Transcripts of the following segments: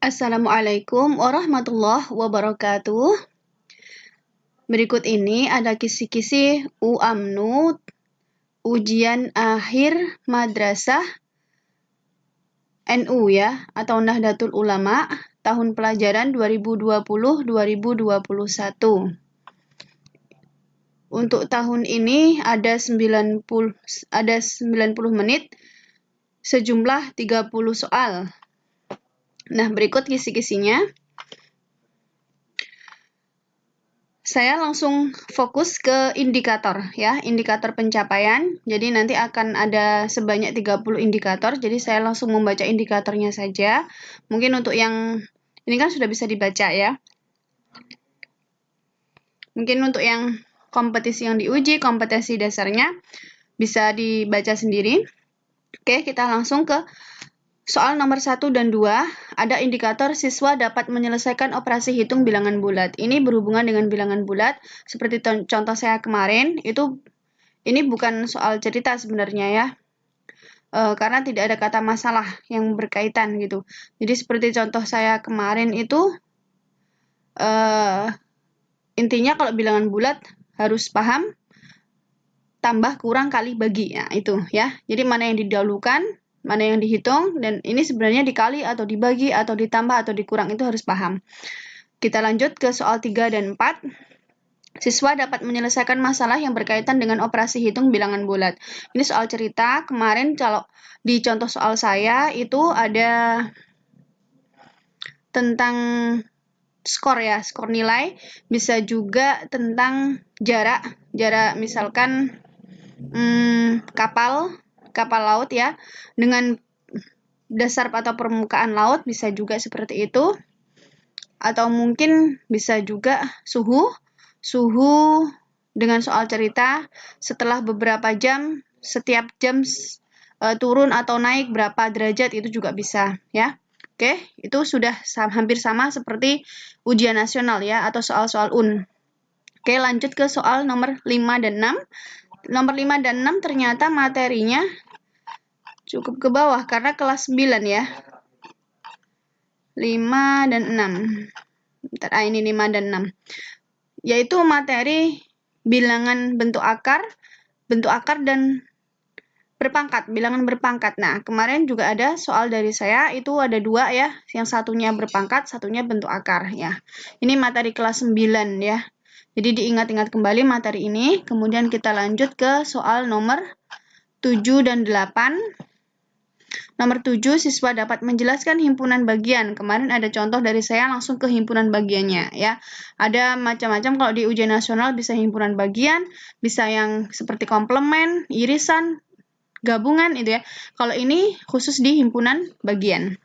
Assalamualaikum warahmatullahi wabarakatuh. Berikut ini ada kisi-kisi UAMNU ujian akhir madrasah NU ya atau Nahdlatul Ulama tahun pelajaran 2020-2021. Untuk tahun ini ada 90 menit sejumlah 30 soal. Nah, berikut kisi-kisinya. Saya langsung fokus ke indikator ya, indikator pencapaian. Jadi nanti akan ada sebanyak 30 indikator. Jadi saya langsung membaca indikatornya saja. Mungkin untuk yang ini kan sudah bisa dibaca ya. Mungkin untuk yang kompetisi yang diuji, kompetensi dasarnya bisa dibaca sendiri. Oke, kita langsung ke soal nomor 1 dan 2, ada indikator siswa dapat menyelesaikan operasi hitung bilangan bulat. Ini berhubungan dengan bilangan bulat, seperti contoh saya kemarin, ini bukan soal cerita sebenarnya ya, karena tidak ada kata masalah yang berkaitan gitu. Jadi seperti contoh saya kemarin itu, intinya kalau bilangan bulat harus paham, tambah, kurang, kali, bagi, ya itu ya. Jadi mana yang didahulukan, mana yang dihitung, dan ini sebenarnya dikali atau dibagi atau ditambah atau dikurang itu harus paham. Kita lanjut ke soal 3 dan 4. Siswa dapat menyelesaikan masalah yang berkaitan dengan operasi hitung bilangan bulat. Ini soal cerita, kemarin kalau di contoh soal saya itu ada tentang skor ya, skor nilai, bisa juga tentang jarak misalkan kapal laut ya, dengan dasar atau permukaan laut bisa juga seperti itu, atau mungkin bisa juga suhu dengan soal cerita setelah beberapa jam, setiap jam turun atau naik berapa derajat itu juga bisa ya. Oke, itu sudah hampir sama seperti ujian nasional ya atau soal-soal UN. Oke, lanjut ke soal nomor 5 dan 6. Nomor 5 dan 6 ternyata materinya cukup ke bawah karena kelas 9 ya. 5 dan 6. Bentar, ini 5 dan 6. Yaitu materi bilangan bentuk akar dan berpangkat, bilangan berpangkat. Nah, kemarin juga ada soal dari saya, itu ada 2 ya. Yang satunya berpangkat, satunya bentuk akar ya. Ini materi kelas 9 ya. Jadi diingat-ingat kembali materi ini, kemudian kita lanjut ke soal nomor 7 dan 8. Nomor 7, siswa dapat menjelaskan himpunan bagian. Kemarin ada contoh dari saya langsung ke himpunan bagiannya ya. Ada macam-macam, kalau di ujian nasional bisa himpunan bagian, bisa yang seperti komplement, irisan, gabungan itu ya. Kalau ini khusus di himpunan bagian.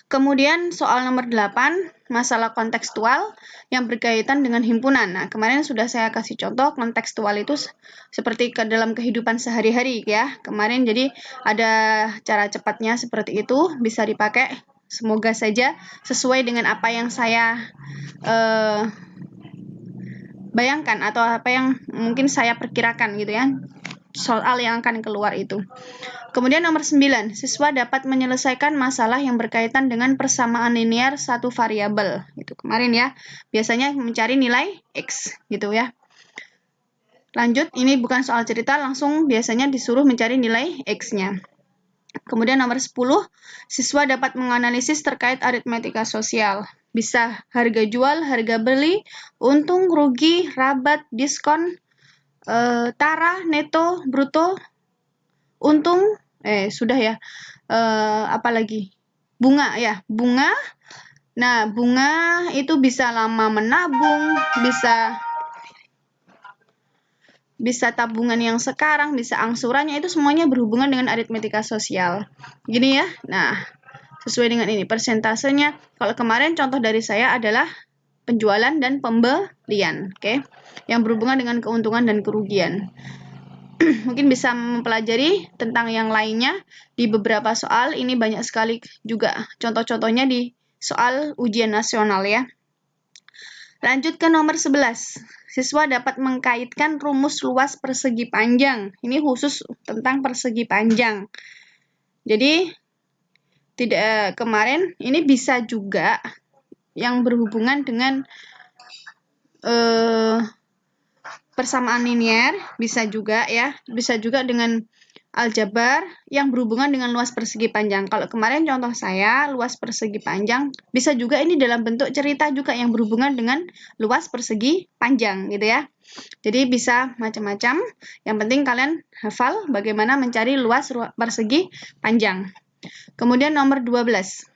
Kemudian soal nomor 8, masalah kontekstual yang berkaitan dengan himpunan. Nah, kemarin sudah saya kasih contoh kontekstual itu seperti ke dalam kehidupan sehari-hari ya. Kemarin jadi ada cara cepatnya seperti itu, bisa dipakai. Semoga saja sesuai dengan apa yang saya bayangkan atau apa yang mungkin saya perkirakan gitu ya. Soal yang akan keluar itu. Kemudian nomor 9, siswa dapat menyelesaikan masalah yang berkaitan dengan persamaan linear satu variabel. Itu kemarin ya, biasanya mencari nilai X gitu ya. Lanjut, ini bukan soal cerita, langsung biasanya disuruh mencari nilai X-nya. Kemudian nomor 10, siswa dapat menganalisis terkait aritmetika sosial. Bisa harga jual, harga beli, untung, rugi, rabat, diskon, tara, neto, bruto, untung, sudah ya, apalagi bunga ya, bunga. Nah, bunga itu bisa lama menabung, bisa tabungan yang sekarang, bisa angsurannya, itu semuanya berhubungan dengan aritmetika sosial. Gini ya, nah sesuai dengan ini persentasenya. Kalau kemarin contoh dari saya adalah penjualan dan pembelian, oke, yang berhubungan dengan keuntungan dan kerugian. Mungkin bisa mempelajari tentang yang lainnya di beberapa soal. Ini banyak sekali juga contoh-contohnya di soal ujian nasional ya. Lanjut ke nomor 11. Siswa dapat mengkaitkan rumus luas persegi panjang. Ini khusus tentang persegi panjang. Jadi tidak kemarin ini bisa juga yang berhubungan dengan persamaan linier, bisa juga ya, bisa juga dengan aljabar yang berhubungan dengan luas persegi panjang. Kalau kemarin contoh saya luas persegi panjang, bisa juga ini dalam bentuk cerita juga yang berhubungan dengan luas persegi panjang gitu ya. Jadi bisa macam-macam, yang penting kalian hafal bagaimana mencari luas persegi panjang. Kemudian nomor 12.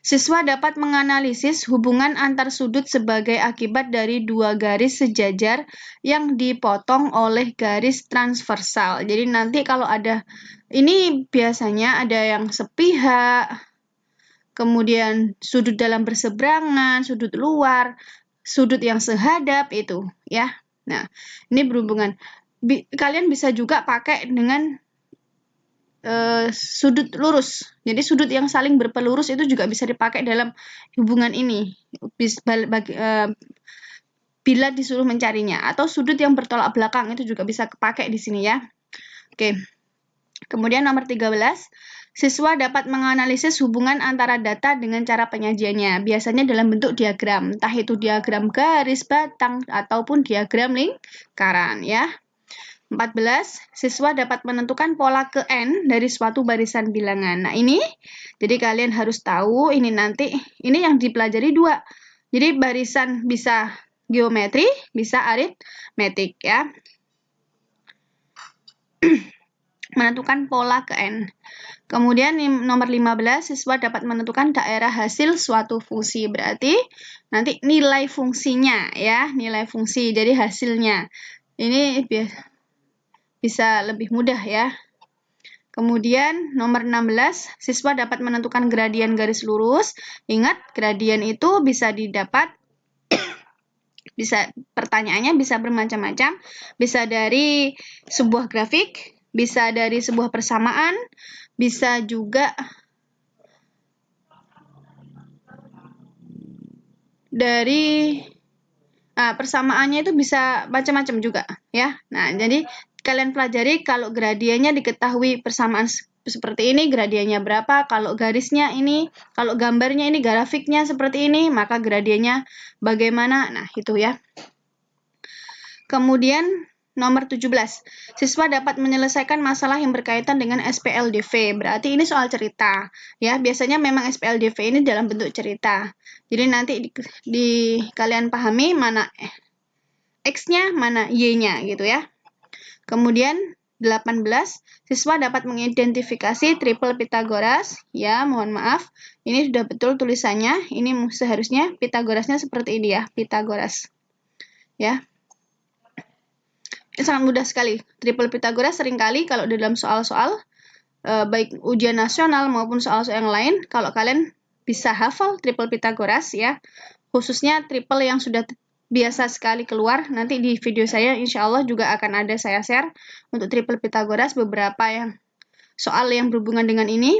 Siswa dapat menganalisis hubungan antar sudut sebagai akibat dari dua garis sejajar yang dipotong oleh garis transversal. Jadi nanti kalau ada, ini biasanya ada yang sepihak, kemudian sudut dalam berseberangan, sudut luar, sudut yang sehadap itu ya. Nah, ini berhubungan. Kalian bisa juga pakai dengan sudut lurus. Jadi sudut yang saling berpelurus itu juga bisa dipakai dalam hubungan ini. Bila disuruh mencarinya, atau sudut yang bertolak belakang itu juga bisa kepakai di sini ya. Oke. Kemudian nomor 13, siswa dapat menganalisis hubungan antara data dengan cara penyajiannya. Biasanya dalam bentuk diagram, entah itu diagram garis, batang, ataupun diagram lingkaran ya. 14. Siswa dapat menentukan pola ke N dari suatu barisan bilangan. Nah, ini jadi kalian harus tahu ini nanti, ini yang dipelajari dua. Jadi barisan bisa geometri, bisa aritmetik ya. Menentukan pola ke N. Kemudian nomor 15, siswa dapat menentukan daerah hasil suatu fungsi. Berarti nanti nilai fungsinya ya, nilai fungsi. Jadi hasilnya. Ini bisa lebih mudah ya. Kemudian nomor 16, siswa dapat menentukan gradien garis lurus. Ingat, gradien itu bisa didapat, bisa pertanyaannya bisa bermacam-macam, bisa dari sebuah grafik, bisa dari sebuah persamaan, bisa juga dari persamaannya itu bisa macam-macam juga ya. Nah, jadi kalian pelajari kalau gradiennya diketahui persamaan seperti ini, gradiennya berapa, kalau garisnya ini, kalau gambarnya ini, grafiknya seperti ini, maka gradiennya bagaimana. Nah, itu ya. Kemudian nomor 17, siswa dapat menyelesaikan masalah yang berkaitan dengan SPLDV. Berarti ini soal cerita. Ya, biasanya memang SPLDV ini dalam bentuk cerita. Jadi nanti di kalian pahami mana X-nya, mana Y-nya gitu ya. Kemudian 18, siswa dapat mengidentifikasi triple Pythagoras. Ya, mohon maaf. Ini sudah betul tulisannya. Ini seharusnya Pythagorasnya seperti ini ya, Pythagoras. Ya. Sangat mudah sekali. Triple Pythagoras seringkali kalau dalam soal-soal baik ujian nasional maupun soal-soal yang lain, kalau kalian bisa hafal triple Pythagoras ya, khususnya triple yang sudah biasa sekali keluar, nanti di video saya insya Allah juga akan ada saya share untuk triple Pythagoras beberapa yang soal yang berhubungan dengan ini.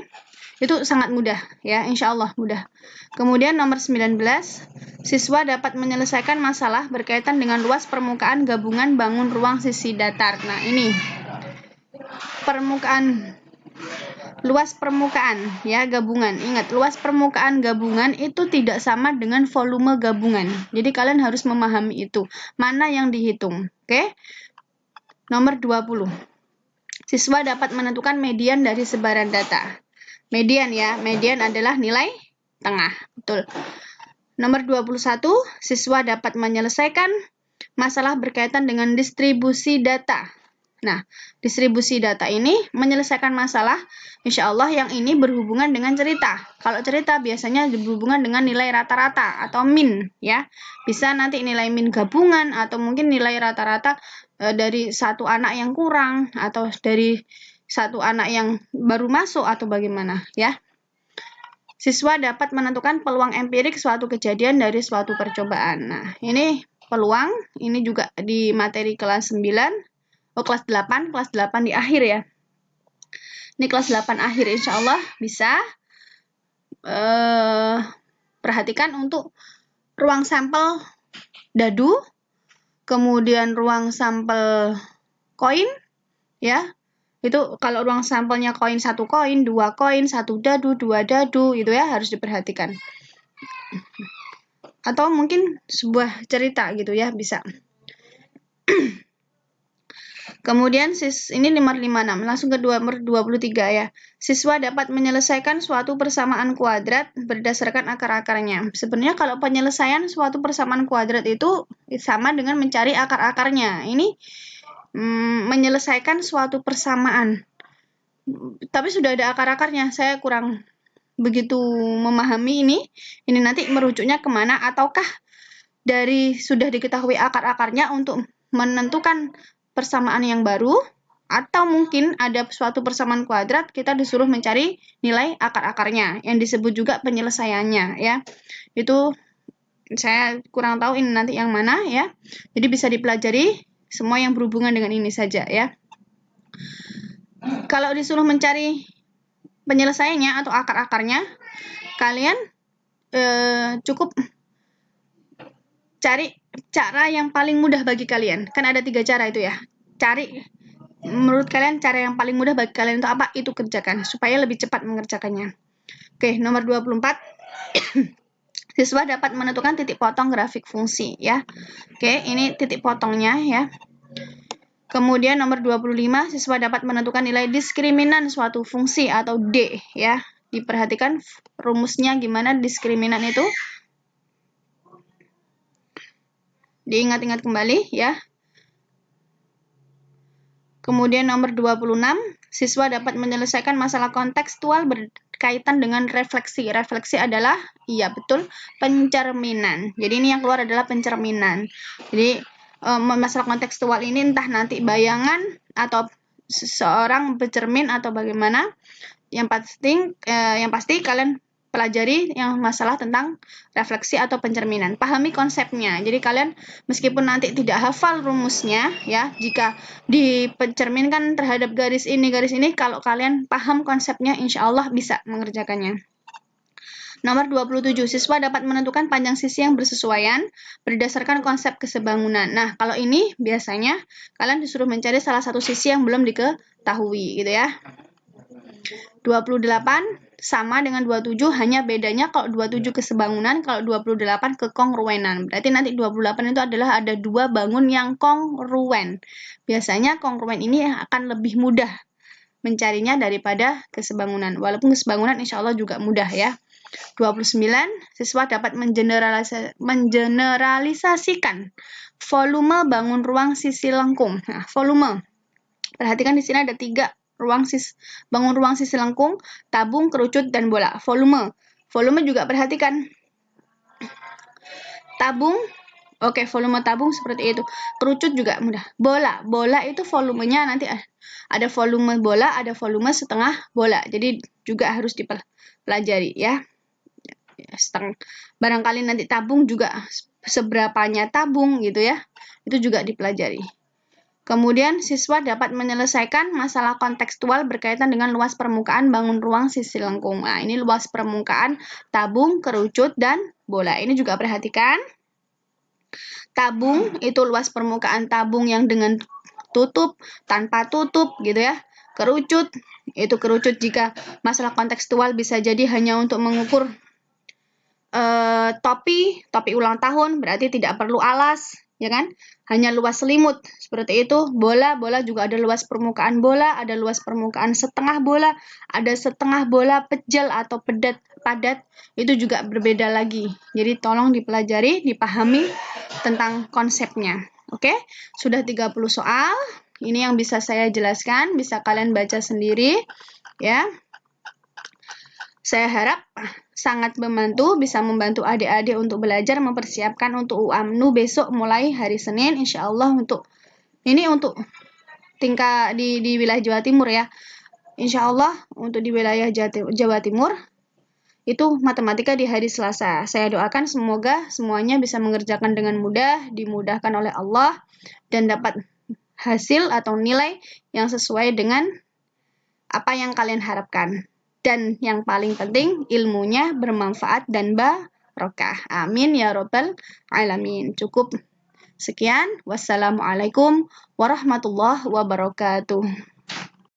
Itu sangat mudah ya, insya Allah mudah. Kemudian nomor 19, siswa dapat menyelesaikan masalah berkaitan dengan luas permukaan gabungan bangun ruang sisi datar. Nah, ini luas permukaan ya, gabungan. Ingat, luas permukaan gabungan itu tidak sama dengan volume gabungan. Jadi kalian harus memahami itu. Mana yang dihitung. Oke? Nomor 20. Siswa dapat menentukan median dari sebaran data. Median ya, median adalah nilai tengah. Betul. Nomor 21, siswa dapat menyelesaikan masalah berkaitan dengan distribusi data. Nah, distribusi data ini menyelesaikan masalah, insya Allah yang ini berhubungan dengan cerita. Kalau cerita biasanya berhubungan dengan nilai rata-rata atau min, ya. Bisa nanti nilai min gabungan atau mungkin nilai rata-rata dari satu anak yang kurang atau dari satu anak yang baru masuk atau bagaimana, ya. Siswa dapat menentukan peluang empirik suatu kejadian dari suatu percobaan. Nah, ini peluang, ini juga di materi kelas 9. Kelas 8 di akhir ya. Ini kelas 8 akhir insya Allah bisa perhatikan untuk ruang sampel dadu, kemudian ruang sampel koin, ya. Itu kalau ruang sampelnya koin 1 koin, 2 koin, 1 dadu, 2 dadu, itu ya harus diperhatikan. Atau mungkin sebuah cerita gitu ya, bisa. Kemudian ini nomor 56, langsung ke nomor 23 ya. Siswa dapat menyelesaikan suatu persamaan kuadrat berdasarkan akar-akarnya. Sebenarnya kalau penyelesaian suatu persamaan kuadrat itu sama dengan mencari akar-akarnya. Ini menyelesaikan suatu persamaan. Tapi sudah ada akar-akarnya, saya kurang begitu memahami ini. Ini nanti merujuknya kemana, ataukah dari sudah diketahui akar-akarnya untuk menentukan persamaan yang baru, atau mungkin ada suatu persamaan kuadrat kita disuruh mencari nilai akar-akarnya yang disebut juga penyelesaiannya ya. Itu saya kurang tahu ini nanti yang mana ya. Jadi bisa dipelajari semua yang berhubungan dengan ini saja ya. Kalau disuruh mencari penyelesaiannya atau akar-akarnya, kalian cukup cari cara yang paling mudah bagi kalian. Kan ada 3 cara itu ya. Cari, menurut kalian cara yang paling mudah bagi kalian itu apa? Itu kerjakan, supaya lebih cepat mengerjakannya. Oke, nomor 24. Siswa dapat menentukan titik potong grafik fungsi ya. Oke, ini titik potongnya ya. Kemudian nomor 25, siswa dapat menentukan nilai diskriminan suatu fungsi atau D ya. Diperhatikan rumusnya gimana diskriminan itu. Diingat-ingat kembali ya. Kemudian nomor 26, siswa dapat menyelesaikan masalah kontekstual berkaitan dengan refleksi. Refleksi adalah, iya betul, pencerminan. Jadi ini yang keluar adalah pencerminan. Jadi masalah kontekstual ini entah nanti bayangan atau seseorang bercermin atau bagaimana. Yang pasti kalian pelajari yang masalah tentang refleksi atau pencerminan. Pahami konsepnya. Jadi kalian meskipun nanti tidak hafal rumusnya ya, jika dipencerminkan terhadap garis ini, kalau kalian paham konsepnya, insya Allah bisa mengerjakannya. Nomor 27, siswa dapat menentukan panjang sisi yang bersesuaian berdasarkan konsep kesebangunan. Nah, kalau ini biasanya kalian disuruh mencari salah satu sisi yang belum diketahui gitu ya. 28 sama dengan 27, hanya bedanya kalau 27 kesebangunan, kalau 28 kekongruenan. Berarti nanti 28 itu adalah ada 2 bangun yang kongruen. Biasanya kongruen ini akan lebih mudah mencarinya daripada kesebangunan. Walaupun kesebangunan insya Allah juga mudah ya. 29, siswa dapat mengeneralisasikan volume bangun ruang sisi lengkung. Nah, volume. Perhatikan di sini ada 3 bangun ruang sisi lengkung, tabung, kerucut, dan bola. Volume juga perhatikan. Tabung, oke, volume tabung seperti itu. Kerucut juga mudah. Bola itu volumenya nanti ada volume bola, ada volume setengah bola. Jadi juga harus dipelajari ya. Barangkali nanti tabung juga seberapanya tabung gitu ya. Itu juga dipelajari. Kemudian siswa dapat menyelesaikan masalah kontekstual berkaitan dengan luas permukaan bangun ruang sisi lengkung. Nah, ini luas permukaan tabung, kerucut, dan bola. Ini juga perhatikan. Tabung itu luas permukaan tabung yang dengan tutup, tanpa tutup gitu ya. Kerucut, itu kerucut jika masalah kontekstual bisa jadi hanya untuk mengukur topi ulang tahun, berarti tidak perlu alas. Ya kan? Hanya luas selimut seperti itu. Bola juga ada luas permukaan bola, ada luas permukaan setengah bola, ada setengah bola pejal atau padat. Itu juga berbeda lagi. Jadi tolong dipelajari, dipahami tentang konsepnya. Oke? Sudah 30 soal. Ini yang bisa saya jelaskan, bisa kalian baca sendiri ya. Saya harap sangat bisa membantu adik-adik untuk belajar mempersiapkan untuk UAMNU besok mulai hari Senin insya Allah untuk tingkat di wilayah Jawa Timur ya. Insya Allah untuk di wilayah Jawa Timur itu matematika di hari Selasa. Saya doakan semoga semuanya bisa mengerjakan dengan mudah, dimudahkan oleh Allah dan dapat hasil atau nilai yang sesuai dengan apa yang kalian harapkan. Dan yang paling penting, ilmunya bermanfaat dan barokah. Amin ya robbal alamin. Cukup sekian. Wassalamualaikum warahmatullahi wabarakatuh.